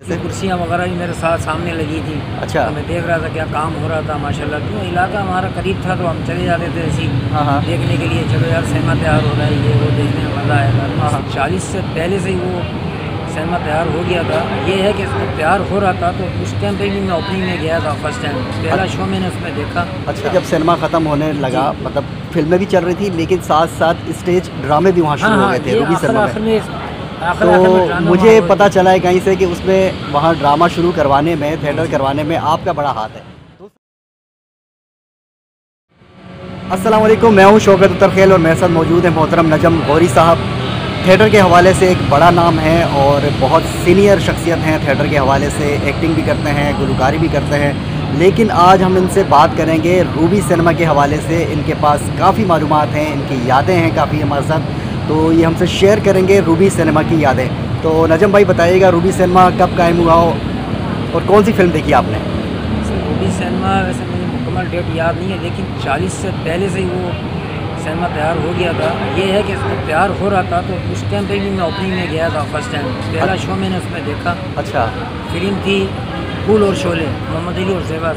जैसे कुर्सियाँ वगैरह भी मेरे साथ सामने लगी थी। अच्छा। तो मैं देख रहा था क्या काम हो रहा था माशाल्लाह। क्यों इलाका हमारा करीब था तो हम चले जाते थे ऐसी हाँ हाँ देखने के लिए। चलो यार सिनेमा तैयार हो रहा है, ये वो देखने में मज़ा आएगा। हाँ हाँ 40 से पहले से ही वो सिनेमा तैयार हो गया था। ये है कि इसमें तैयार हो रहा था तो उस टाइम पे भी मैं ओपनिंग में गया था फर्स्ट टाइम। पहला शो मैंने उसमें देखा। अच्छा। जब सिनेमा ख़त्म होने लगा, जी। मतलब फिल्में भी चल रही थी लेकिन साथ साथ स्टेज ड्रामे भी वहाँ हाँ शुरू हो हाँ, गए थे ये रूबी सिनेमा आखिर में। में तो ड्रामा वहाँ मुझे हो पता चला है कहीं से कि उसमें वहाँ ड्रामा शुरू करवाने में, जी थिएटर जी। करवाने में आपका बड़ा हाथ है। तो अस्सलाम वालेकुम, मैं हूँ शौकत उत्तरखेल और मेरे साथ मौजूद है मोहतरम नजम गौरी साहब। थिएटर के हवाले से एक बड़ा नाम है और बहुत सीनियर शख्सियत हैं। थिएटर के हवाले से एक्टिंग भी करते हैं, गुलकारी भी करते हैं। लेकिन आज हम इनसे बात करेंगे रूबी सिनेमा के हवाले से। इनके पास काफ़ी मालूमात हैं, इनकी यादें हैं काफ़ी हमारे साथ, तो ये हमसे शेयर करेंगे रूबी सिनेमा की यादें। तो नजम भाई बताइएगा, रूबी सिनेमा कब कायम हुआ हो और कौन सी फ़िल्म देखी आपने? रूबी सिनेमा वैसे मुझे मुकम्मल डेट याद नहीं है, लेकिन 40 से पहले से ही वो सिनेमा तैयार हो गया था। ये है कि इसमें तैयार हो रहा था तो उस टाइम पे भी मैं ओपनिंग में गया था फर्स्ट टाइम। पहला शो मैंने उसमें देखा। अच्छा। फिल्म थी फूल और शोले, मोहम्मद अली और ज़ेबा।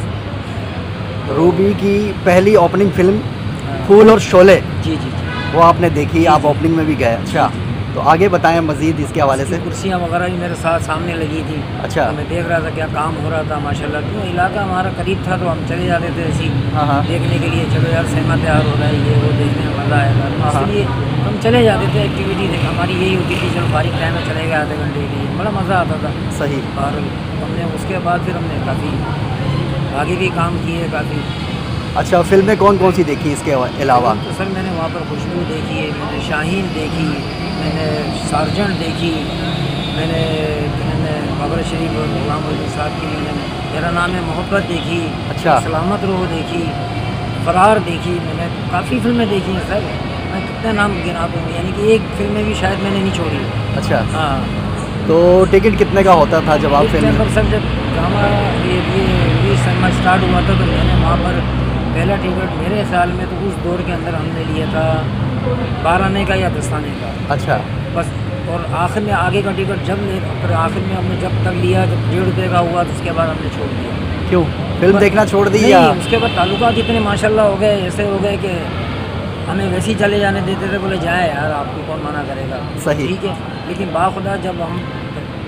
रूबी की पहली ओपनिंग फ़िल्म हाँ, फूल और शोले, जी जी जी वो आपने देखी, जी आप जी ओपनिंग में भी गए। अच्छा, जी। तो आगे बताएं मज़ीद इसके हवाले से। कुर्सियाँ वगैरह भी मेरे साथ सामने लगी थी। अच्छा। तो मैं देख रहा था क्या काम हो रहा था माशाल्लाह। क्यों इलाका हमारा करीब था तो हम चले जाते थे ऐसी हाँ हाँ देखने के लिए। चलो यार सिनेमा तैयार हो रहा है, ये वो देखने में मज़ा आएगा। हाँ हाँ इसलिए हम चले जाते थे। एक्टिविटी देख हमारी यही होती थी, चलो फारिग टाइम में चले गए आधे घंटे के लिए, बड़ा मज़ा आता था। सही। और हमने उसके बाद फिर हमने काफ़ी आगे भी काम किए काफ़ी। अच्छा, फिल्में कौन कौन सी देखी इसके अलावा? तो सर मैंने वहाँ पर खुशबू देखी है, मैंने शाहीन देखी, मैंने सार्जेंट देखी, मैंने बाबर शरीफ और गुलाम अली साहब की मैंने मेरा नाम है मोहब्बत देखी। अच्छा। सलामत रोह देखी, फरार देखी। मैंने काफ़ी फिल्में देखी हैं सर। मैं कितने नाम गिना दूँ, यानी कि एक फिल्में भी शायद मैंने नहीं छोड़ी। अच्छा, हाँ। तो टिकट कितने का होता था जब आप इस फिल्म टाइम पर सर जब ड्रामा ये सिनेमा स्टार्ट हुआ था तो मैंने वहाँ पर पहला टिकट मेरे ख्याल में तो उस दौर के अंदर हमने लिया था 12 आने का या 10 आने का अच्छा। बस। और आखिर में आगे का टिकट जब ले, फिर आखिर में हमने जब तक लिया जब 1.5 रुपये का हुआ तो उसके बाद हमने छोड़ दिया। क्यों फिल्म देखना छोड़ दी नहीं, या? उसके बाद ताल्लुकात इतने माशाल्लाह हो गए, ऐसे हो गए कि हमें वैसे ही चले जाने देते थे। बोले जाए यार, आपको कौन मना करेगा। सही। ठीक है, लेकिन बाखुदा जब हम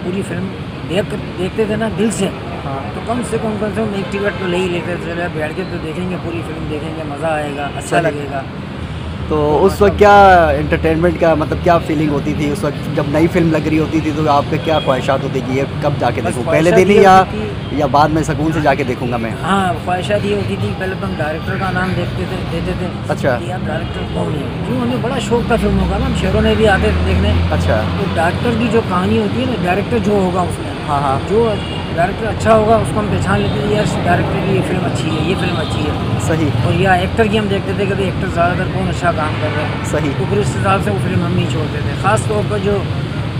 पूरी फिल्म देखते थे ना दिल से, हाँ। तो कम से कम एक टिकट तो ले ही लेते थे। चलो बैठ के तो देखेंगे, पूरी फिल्म देखेंगे, मज़ा आएगा, अच्छा सही। लगेगा। तो उस वक्त क्या एंटरटेनमेंट का मतलब क्या फीलिंग होती थी उस वक्त जब नई फिल्म लग रही होती थी? तो आपके क्या ख्वाहिशात होती कि ये कब जाके बस देखूं, पहले ख्वाहिशात दिन ही ये या होती या बाद में सुकून से जाके देखूंगा मैं? हाँ, ख्वाहिशात ये होती थी पहले तो हम डायरेक्टर का नाम देते थे। अच्छा। कि यार डायरेक्टर कौन है, क्यों हमें बड़ा शौक था फिल्मों का ना, हम शहरों में भी आते थे देखने। अच्छा। तो डायरेक्टर की जो कहानी होती है ना, डायरेक्टर जो होगा उसमें, हाँ हाँ जो डायरेक्टर अच्छा होगा उसको हम पहचान लेते थे, यार डायरेक्टर की ये फिल्म अच्छी है, ये फिल्म अच्छी है। सही। और या एक्टर की हम देखते थे कि एक्टर ज़्यादातर कौन अच्छा काम कर रहा है। सही। तो फिर इस हिसाब से वो फिल्म हम नहीं छोड़ते थे। ख़ास तौर पर जो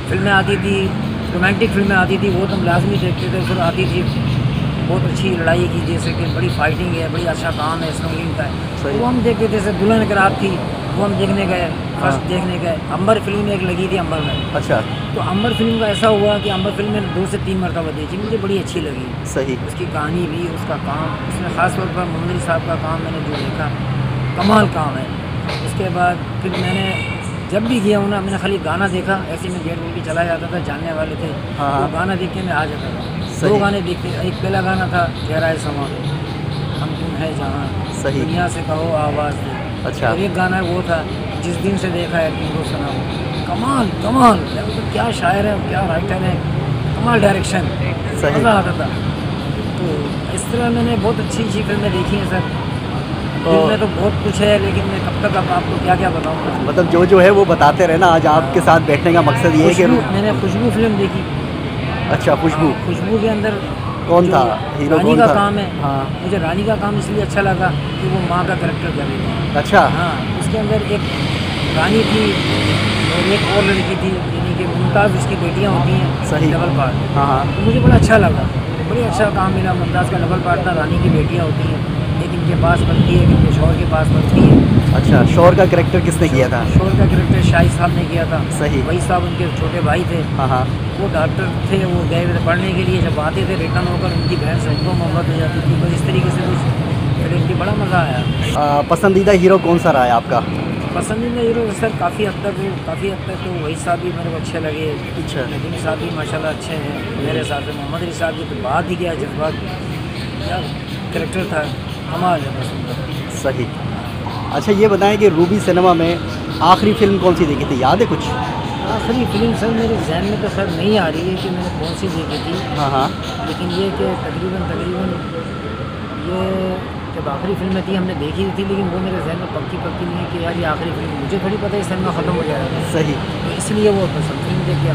फिल्में आती थी, रोमांटिक फिल्में आती थी, वो तो हम लाजमी देखते थे। फिर आती थी बहुत अच्छी लड़ाई की, जैसे कि बड़ी फाइटिंग है, बड़ी अच्छा काम है स्मगलिंग का है, तो वो हम देखते थे। जैसे दुल्हन की रात थी, वो हम देखने गए, फर्स्ट देखने गए। अंबर फिल्म एक लगी थी अंबर में। अच्छा। तो अंबर फिल्म का ऐसा हुआ कि अंबर फिल्म मैंने 2 से 3 मरतबा देखी, मुझे बड़ी अच्छी लगी। सही। उसकी कहानी भी, उसका काम, उसमें ख़ास तौर पर मोहम्मद अली साहब का काम मैंने जो देखा, कमाल काम है। उसके बाद फिर मैंने जब भी गया हूँ ना, मैंने खाली गाना देखा, ऐसे में गेट भी चला जाता था, जानने वाले थे हाँ। तो गाना देख के मैं आ जाता था। सही। 2 गाने देखते, एक पहला गाना था गहराए समा, हम तुम है जहाँ, सही। दुनिया से कहो आवाज़ दे। अच्छा। और एक गाना वो था जिस दिन से देखा है तुमको सुना। कमाल कमाल, तो क्या शायर है, क्या राइटर है, कमाल डायरेक्शन, सही। मज़ा आता था। तो इस तरह मैंने बहुत अच्छी अच्छी फिल्में देखी हैं सर। फिल्में तो बहुत कुछ है, लेकिन मैं कब तक अब आपको क्या क्या बताऊँगा। मतलब जो है वो बताते रहे ना। आज आपके साथ बैठने का मकसद ये है कि मैंने खुशबू फिल्म देखी। अच्छा, खुशबू। खुशबू के अंदर कौन जो था हीरो, रानी कौन का था? काम है। हाँ। मुझे रानी का काम इसलिए अच्छा लगा कि वो माँ का करेक्टर कर रही थी। अच्छा। हाँ, उसके अंदर एक रानी थी और एक और लड़की थी, यानी कि मुमताज़ उसकी बेटियाँ होती हैं। सही। Double part. हाँ हाँ तो मुझे बड़ा अच्छा लगा, बड़ी अच्छा काम मिला। मुमताज़ का डबल पार्ट था, रानी की बेटियाँ होती हैं, लेकिन इनके पास बनती है, इनके शोर के पास बनती है। अच्छा, शोर का कैरेक्टर किसने किया था? शोर का कैरेक्टर शाहिद साहब ने किया था। सही। वही साहब उनके छोटे भाई थे। हाँ हाँ। वो डॉक्टर थे, वो गए थे पढ़ने के लिए, जब आते थे रिटर्न होकर उनकी बहन से उनको मोहब्बत हो जाती थी। तो इस तरीके से कुछ फिल्म की बड़ा मज़ा आया। पसंदीदा हीरो कौन सा रहा है आपका? पसंदीदा हीरो सर काफ़ी हद तक तो वही साहब भी मेरे को अच्छे लगे। अच्छा। नदीम साहब भी माशाल्लाह अच्छे हैं मेरे साथ। मोहम्मद अली साहब की तो बात ही क्या जज्बात, क्या कैरेक्टर था, कमाल है बस। सही। अच्छा, ये बताएं कि रूबी सिनेमा में आखिरी फ़िल्म कौन सी देखी थी, याद है कुछ? आखिरी फिल्म सर मेरे जहन में तो सर नहीं आ रही है कि मैंने कौन सी देखी थी। हाँ हाँ। लेकिन ये कि तकरीबन ये जब आखिरी फिल्म थी हमने देखी थी, लेकिन वो मेरे जहन में पक्की नहीं है कि यार ये आखिरी फिल्म, मुझे थोड़ी पता है इस सिनेमा ख़त्म हो जाएगा। सही। तो इसलिए वो पसंद फिल्म देखी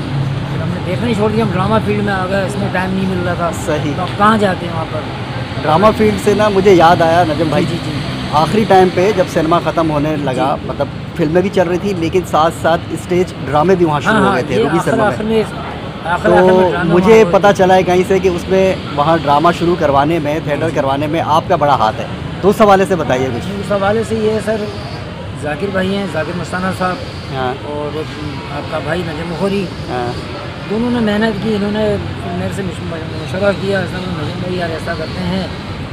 फिर हमने देखना ही छोड़ दिया। हम ड्रामा फील्ड में आ गए, इसमें टाइम नहीं मिल रहा था। सही। तो आप कहाँ जाते हैं वहाँ पर? ड्रामा फील्ड से ना मुझे याद आया नजम भाई, जी जी। आखिरी टाइम पे जब सिनेमा ख़त्म होने लगा, मतलब फिल्में भी चल रही थी लेकिन साथ साथ स्टेज ड्रामे भी वहाँ शुरू हो गए थे रूबी सिनेमा में। तो मुझे पता चला है कहीं से कि उसमें वहाँ ड्रामा शुरू करवाने में, थिएटर करवाने में आपका बड़ा हाथ है। तो उस हवाले से बताइए कुछ। उस हवाले से ये है सर, जाकिर भाई हैं, जाकिर मस्ताना साहब, हाँ। और आपका भाई नजम खोरी, हाँ। दोनों ने मेहनत की। इन्होंने मेरे से मशवरा किया, नजम भाई यार ऐसा करते हैं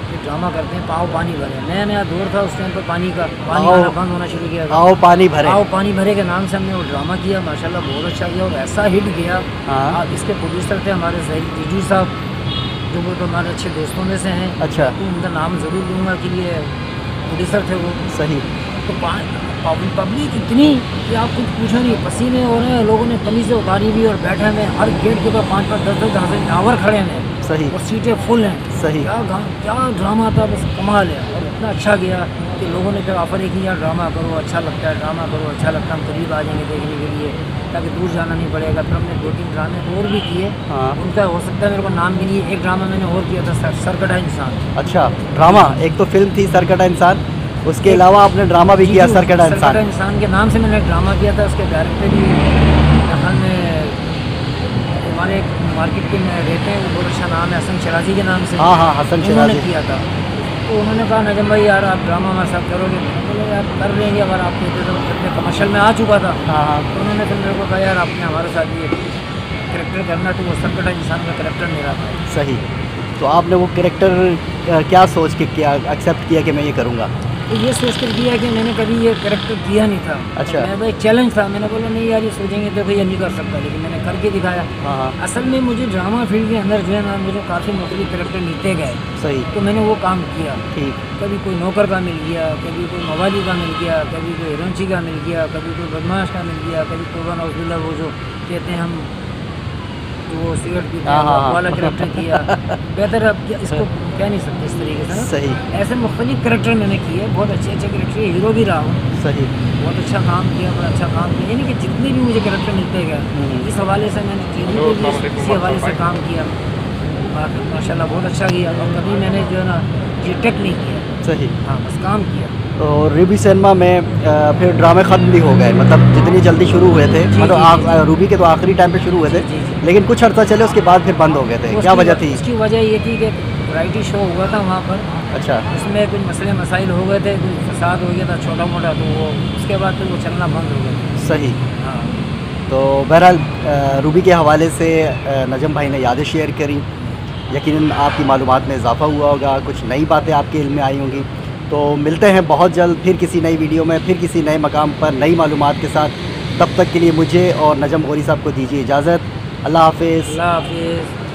कि ड्रामा करते हैं, पाव पानी भरे। नया दौर था उस टाइम पर, पानी आना बंद होना शुरू किया था। आओ पानी भरे, आओ पानी भरे के नाम से हमने वो ड्रामा किया, माशाल्लाह बहुत अच्छा किया और ऐसा हिट गया। हाँ। इसके प्रोड्यूसर थे हमारे जहीर जीजू साहब, जो वो तो हमारे अच्छे दोस्तों में से हैं। अच्छा। तो उनका नाम ज़रूर लूँगा कि ये प्रोड्यूसर थे वो। सही। तो पब्लिक इतनी कि आप कुछ पूछो नहीं, पसीने हो रहे हैं, लोगों ने कमीज़ें उतारी हुई और बैठे हैं, हर गेट के ऊपर 5-5, 10-10 टावर खड़े हैं। सही। और सीटें फुल हैं। सही। क्या ड्रामा था, बस कमाल है। और इतना अच्छा गया कि लोगों ने फिर ऑफर ही किया, ड्रामा करो अच्छा लगता है, ड्रामा करो अच्छा लगता है, हम करीब आ जाएंगे देखने के लिए, ताकि दूर जाना नहीं पड़ेगा। फिर हमने 2-3 ड्रामे और भी किए। हाँ। उनका हो सकता है मेरे को नाम भी नहीं है। एक ड्रामा मैंने और किया था सरकटा इंसान। अच्छा, ड्रामा। एक तो फिल्म थी सरकटा इंसान, उसके अलावा आपने ड्रामा भी किया सरकटा इंसान के नाम से मैंने ड्रामा किया था। उसके डायरेक्टर भी हमारे मार्केट के में रहते हैं, वो बहुत अच्छा नाम है, हसन शराजी के नाम से। हाँ हाँ, हसन उन्होंने शराजी किया था। तो उन्होंने कहा नजम भाई यार आप ड्रामा हमारे साथ करोगे? बोले यार कर लेंगे अगर आप कहते तो। फिर कमर्शियल में आ चुका था। हाँ हाँ। तो उन्होंने फिर मेरे को कहा यार आपने हमारे साथ ये कैरेक्टर करना, तो वो सरकटा इंसान का कैरेक्टर मेरा था। सही। तो आपने वो कैरेक्टर क्या सोच के किया, एक्सेप्ट किया कि मैं ये करूँगा? तो ये सोच कर किया कि मैंने कभी ये कैरेक्टर किया नहीं था। अच्छा। मैं भाई चैलेंज था, मैंने बोला नहीं यार ये सोचेंगे तो ये नहीं कर सकता, लेकिन मैंने करके दिखाया। हाँ। असल में मुझे ड्रामा फील्ड के अंदर जो है ना, मुझे काफ़ी मुख्तलिफ कैरेक्टर मिलते गए। सही। तो मैंने वो काम किया। ठीक। कभी कोई नौकर का मिल गया, कभी कोई मवाली का मिल गया, कभी कोई हिरोंची का मिल गया, कभी कोई बदमाश का मिल गया, कभी तोबा नौजुबिल्ला वो जो कहते हैं हम वो सिगरेट पीते हैं वाला कैरेक्टर किया। बेहतर अब इसको कह नहीं सकते इस तरीके से। सही। ऐसे मुख्तलिफ कैरेक्टर मैंने किए, बहुत अच्छे कैरेक्टर, हीरो भी रहा हूँ। सही। बहुत अच्छा काम किया, बड़ा अच्छा काम किया। यानी कि जितने भी मुझे कैरेक्टर मिलते गए, इस हवाले से मैंने टीवी पे भी इसी हवाले से काम किया। माशाल्लाह बहुत अच्छा किया। और कभी मैंने जो है ना ये टेक नहीं किया। सही। हाँ, बस काम किया। और रूबी सिनेमा में फिर ड्रामे ख़त्म भी हो गए, मतलब जितनी जल्दी शुरू हुए थे, मतलब रूबी के तो आखिरी टाइम पे शुरू हुए थे, लेकिन कुछ अर्सा चले उसके बाद फिर बंद हो गए थे। क्या वजह थी? उसकी वजह ये थी कि वैरायटी शो हुआ था वहाँ पर। अच्छा। उसमें कुछ मसले मसाइल हो गए थे, कुछ फसाद हो गया था छोटा मोटा, तो वो उसके बाद फिर वो चलना बंद हो गया। सही। हाँ। तो बहरहाल रूबी के हवाले से नजम भाई ने यादें शेयर करी, यकीनन आपकी मालूमात में इजाफ़ा हुआ होगा, कुछ नई बातें आपके इल्म में आई होंगी। तो मिलते हैं बहुत जल्द फिर किसी नई वीडियो में, फिर किसी नए मकाम पर नई मालूमात के साथ। तब तक के लिए मुझे और नजम खोरी साहब को दीजिए इजाज़त। अल्लाह हाफ़िज़। अल्लाह हाफ़िज़।